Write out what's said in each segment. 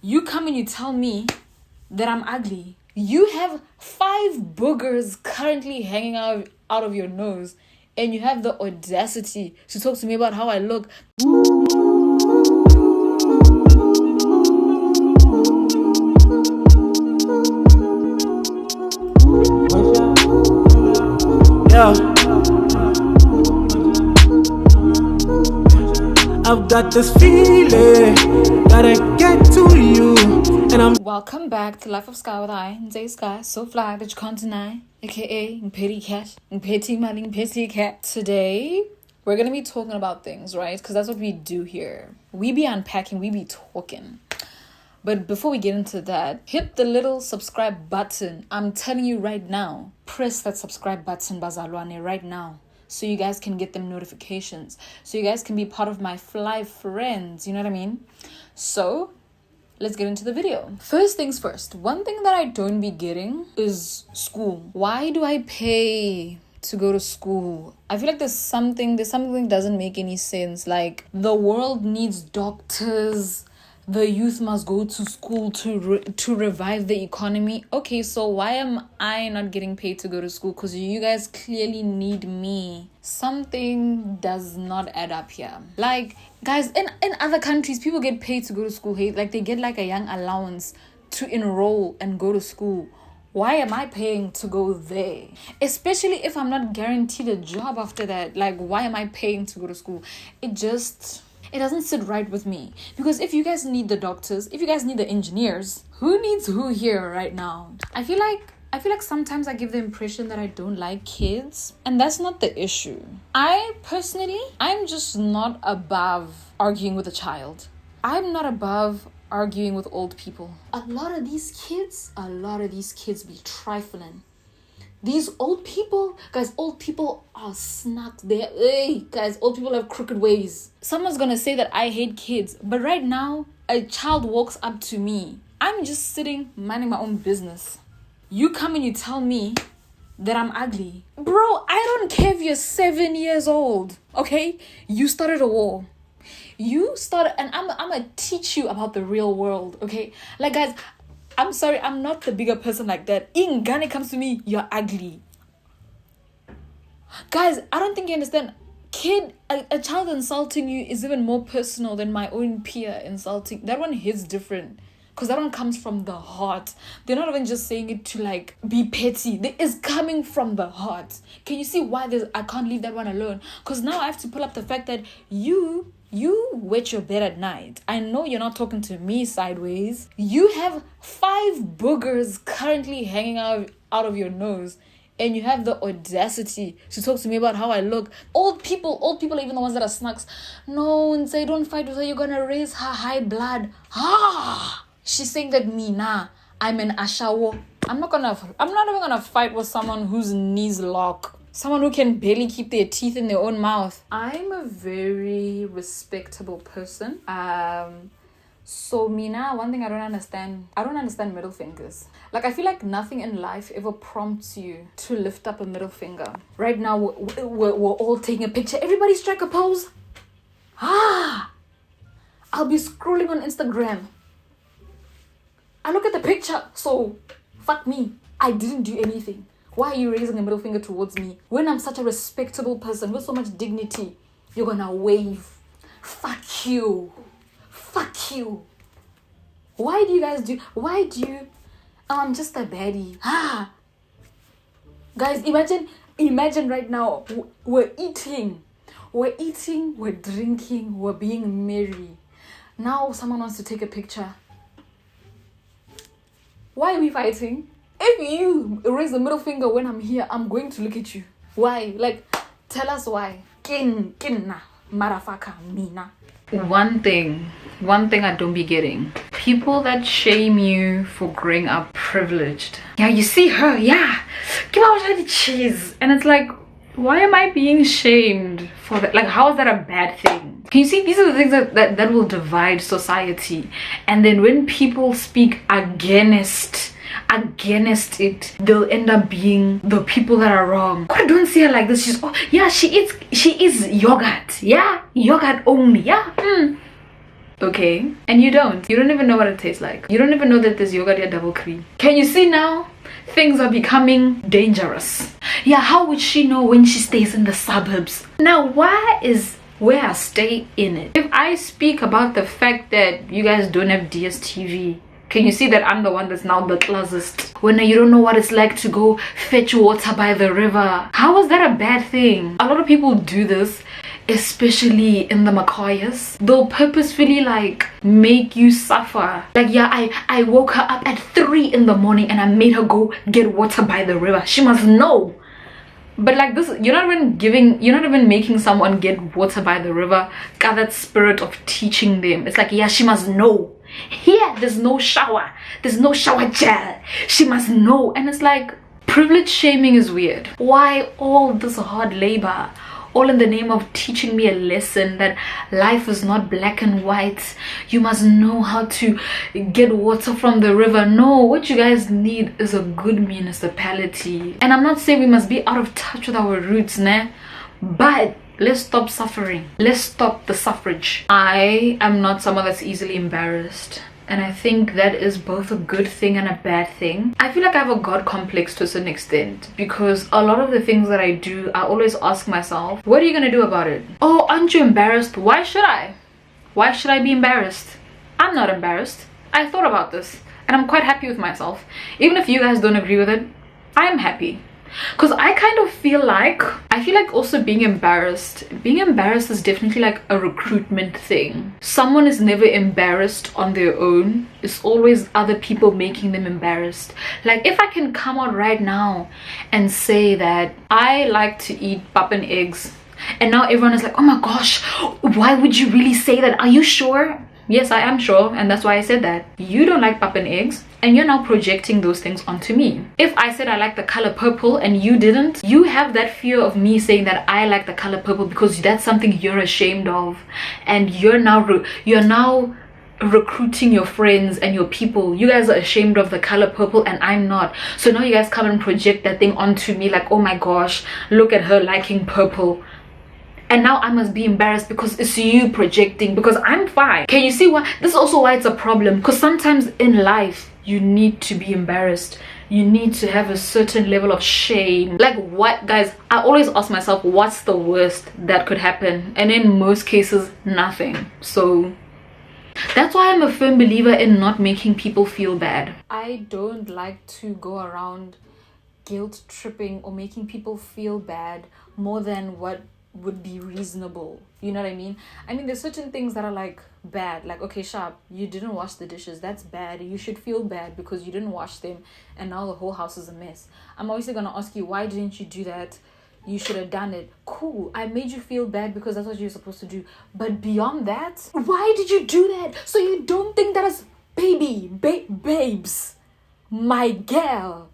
You come and you tell me that I'm ugly. You have 5 boogers currently hanging out of your nose, and you have the audacity to talk to me about how I look. Yeah. I've got this feeling that I get to you, and I'm Welcome back to Life of Sky with I, Ntsei-Sky, so fly that you can't deny, aka Petty Cat, Petty Money, Petty Cat. Today, we're gonna be talking about things, right? Because that's what we do here. We be unpacking, we be talking. But before we get into that, hit the little subscribe button. I'm telling you right now, press that subscribe button, bazalwane, right now. So you guys can get them notifications. So you guys can be part of my fly friends. You know what I mean? So let's get into the video. First things first. One thing that I don't be getting is school. Why do I pay to go to school? I feel like there's something that doesn't make any sense. Like, the world needs doctors. The youth must go to school to revive the economy. Okay, so why am I not getting paid to go to school? Because you guys clearly need me. Something does not add up here. Like, guys, in other countries, people get paid to go to school. Hey, like, they get like a young allowance to enroll and go to school. Why am I paying to go there? Especially if I'm not guaranteed a job after that. Like, why am I paying to go to school? It doesn't sit right with me. Because if you guys need the doctors, if you guys need the engineers, who needs who here right now? I feel like sometimes I give the impression that I don't like kids, and that's not the issue. I'm just not above arguing with a child. I'm not above arguing with old people. A lot of these kids be trifling. These old people are snuck there. Hey, guys, old people have crooked ways. Someone's gonna say that I hate kids, but right now, a child walks up to me. I'm just sitting, minding my own business. You come and you tell me that I'm ugly. Bro, I don't care if you're 7 years old, okay? You started a war. And I'm gonna teach you about the real world, okay? Like, guys, I'm sorry, I'm not the bigger person like that. In Ghana comes to me, you're ugly. Guys, I don't think you understand. A child insulting you is even more personal than my own peer insulting. That one hits different. Because that one comes from the heart. They're not even just saying it to like be petty. It is coming from the heart. Can you see why I can't leave that one alone? Because now I have to pull up the fact that you wet your bed at night. I know you're not talking to me sideways. You have 5 boogers currently hanging out of your nose, and you have the audacity to talk to me about how I look. Old people are even the ones that are snacks. No, and say don't fight with her, you're gonna raise her high blood. She's saying that I'm an ashawo. I'm not even gonna fight with someone whose knees lock. Someone who can barely keep their teeth in their own mouth. I'm a very respectable person. So Mina, one thing I don't understand middle fingers. Like, I feel like nothing in life ever prompts you to lift up a middle finger. Right now, we're all taking a picture. Everybody strike a pose. I'll be scrolling on Instagram. I look at the picture, so fuck me. I didn't do anything. Why are you raising a middle finger towards me? When I'm such a respectable person with so much dignity, you're gonna wave. Fuck you. Why do you I'm just a baddie. Guys, imagine right now, we're eating, we're drinking, we're being merry. Now someone wants to take a picture. Why are we fighting? If you raise the middle finger when I'm here, I'm going to look at you. Why? Like, tell us why. Kinna, marafaka, mina. One thing I don't be getting. People that shame you for growing up privileged. Yeah, you see her, yeah. Give out the cheese. And it's like, why am I being shamed for that? Like, how is that a bad thing? Can you see? These are the things that will divide society. And then when people speak against it, they'll end up being the people that are wrong. I don't see her like this. She is yogurt. Yeah, yogurt only. Yeah. okay? And you don't even know what it tastes like. You don't even know that there's yogurt or double cream. Can you see now? Things are becoming dangerous. Yeah, how would she know when she stays in the suburbs? Now, why is where I stay in it? If I speak about the fact that you guys don't have DSTV, can you see that I'm the one that's now the closest? When you don't know what it's like to go fetch water by the river. How is that a bad thing? A lot of people do this, especially in the Makoyas. They'll purposefully like make you suffer. Like, yeah, I woke her up at 3 in the morning and I made her go get water by the river. She must know. But like this, you're not even making someone get water by the river. Got that spirit of teaching them. It's like, yeah, she must know. Here, there's no shower gel. She must know. And it's like, privilege shaming is weird. Why all this hard labor? All in the name of teaching me a lesson that life is not black and white. You must know how to get water from the river. No, what you guys need is a good municipality. And I'm not saying we must be out of touch with our roots, nah? But let's stop suffering. Let's stop the suffrage. I am not someone that's easily embarrassed. And I think that is both a good thing and a bad thing. I feel like I have a God complex to a certain extent, because a lot of the things that I do, I always ask myself, what are you gonna do about it? Oh, aren't you embarrassed? Why should I? Why should I be embarrassed? I'm not embarrassed. I thought about this and I'm quite happy with myself. Even if you guys don't agree with it, I am happy. Because I kind of feel like also being embarrassed is definitely like a recruitment thing. Someone is never embarrassed on their own. It's always other people making them embarrassed. Like, if I can come out right now and say that I like to eat pap and eggs, and now everyone is like, oh my gosh, why would you really say that? Are you sure? Yes, I am sure, and that's why I said that. You don't like pap and eggs, and you're now projecting those things onto me. If I said I like the color purple and you didn't, you have that fear of me saying that I like the color purple because that's something you're ashamed of, and you're now recruiting your friends and your people. You guys are ashamed of the color purple and I'm not. So now you guys come and project that thing onto me like, oh my gosh, look at her liking purple. And now I must be embarrassed because it's you projecting, because I'm fine. Can you see why? This is also why it's a problem, because sometimes in life you need to be embarrassed. You need to have a certain level of shame. Like, what, guys? I always ask myself, what's the worst that could happen? And in most cases, nothing. So that's why I'm a firm believer in not making people feel bad. I don't like to go around guilt tripping or making people feel bad more than what would be reasonable. You know what I mean? I mean, there's certain things that are like bad, like, okay, sharp, you didn't wash the dishes, that's bad, you should feel bad because you didn't wash them and now the whole house is a mess. I'm obviously gonna ask you, why didn't you do that? You should have done it. Cool, I made you feel bad because that's what you're supposed to do. But beyond that, why did you do that? So you don't think that as babes, my girl,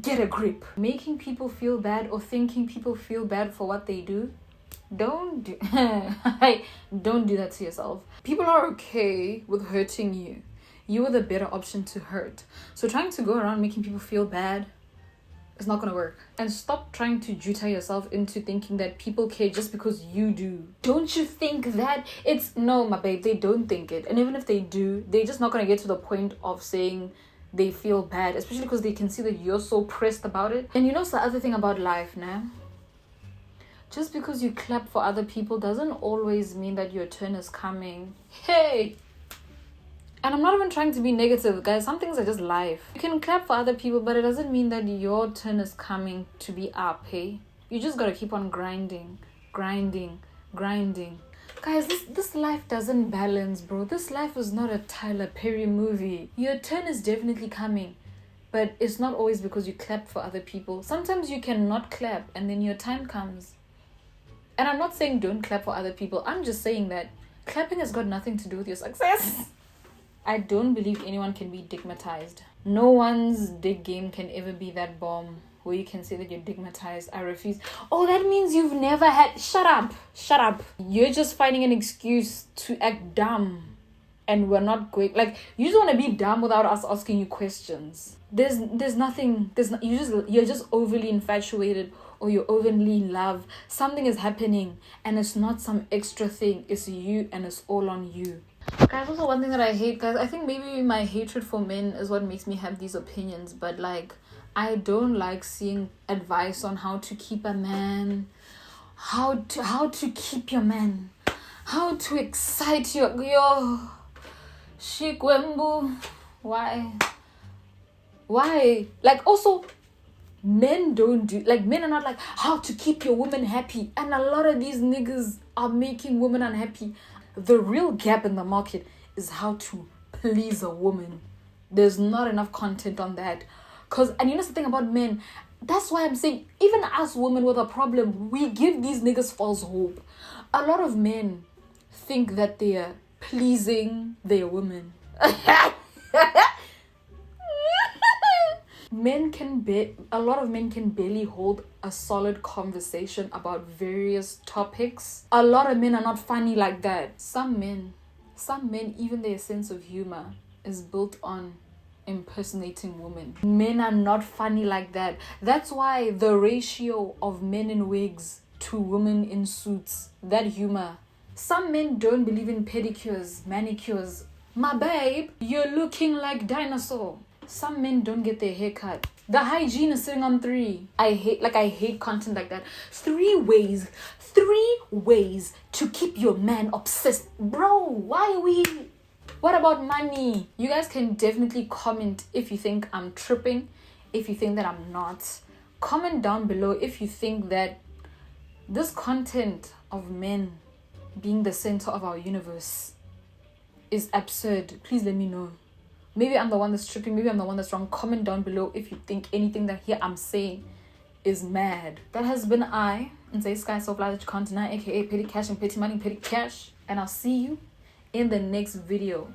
get a grip. Making people feel bad or thinking people feel bad for what they do, don't do don't do that to yourself. People are okay with hurting you. You are the better option to hurt. So trying to go around making people feel bad is not gonna work. And stop trying to juta yourself into thinking that people care just because you do. Don't you think that it's... No, my babe, they don't think it. And even if they do, they're just not gonna get to the point of saying they feel bad, especially because they can see that you're so pressed about it. And you know, it's the other thing about life, nah? Just because you clap for other people doesn't always mean that your turn is coming. Hey! And I'm not even trying to be negative, guys. Some things are just life. You can clap for other people, but it doesn't mean that your turn is coming to be up, hey? You just gotta keep on grinding. Guys, this life doesn't balance, bro. This life is not a Tyler Perry movie. Your turn is definitely coming, but it's not always because you clap for other people. Sometimes you cannot clap and then your time comes. And I'm not saying don't clap for other people. I'm just saying that clapping has got nothing to do with your success. I don't believe anyone can be digmatized. No one's dig game can ever be that bomb where you can say that you're digmatized. I refuse. Oh, that means you've never had... Shut up. You're just finding an excuse to act dumb. And we're not going... Like, you just want to be dumb without us asking you questions. There's nothing... You're just overly infatuated or you're overly in love. Something is happening and it's not some extra thing. It's you and it's all on you. Guys, also one thing that I hate, guys, I think maybe my hatred for men is what makes me have these opinions, but like, I don't like seeing advice on how to keep a man, how to keep your man, how to excite your shikwembu. Why? Like, also, men don't do, like, men are not like how to keep your woman happy, and a lot of these niggas are making women unhappy. The real gap in the market is how to please a woman. There's not enough content on that. And you know the thing about men, that's why I'm saying, even us women with a problem, we give these niggas false hope. A lot of men think that they are pleasing their women. A lot of men can barely hold a solid conversation about various topics. A lot of men are not funny like that. Some men, even their sense of humor is built on impersonating women. Men are not funny like that. That's why the ratio of men in wigs to women in suits, that humor. Some men don't believe in pedicures, manicures. My babe, you're looking like dinosaur. Some men don't get their hair cut. The hygiene is sitting on 3. I hate content like that. 3 ways to keep your man obsessed. Bro, why are we... What about money? You guys can definitely comment if you think I'm tripping, if you think that I'm not. Comment down below if you think that this content of men being the center of our universe is absurd. Please let me know. Maybe I'm the one that's tripping. Maybe I'm the one that's wrong. Comment down below if you think anything that here I'm saying is mad. That has been I, Ntsei-Sky, so fly that you can't deny, aka Petty Cash and Petty Money, Petty Cash. And I'll see you in the next video.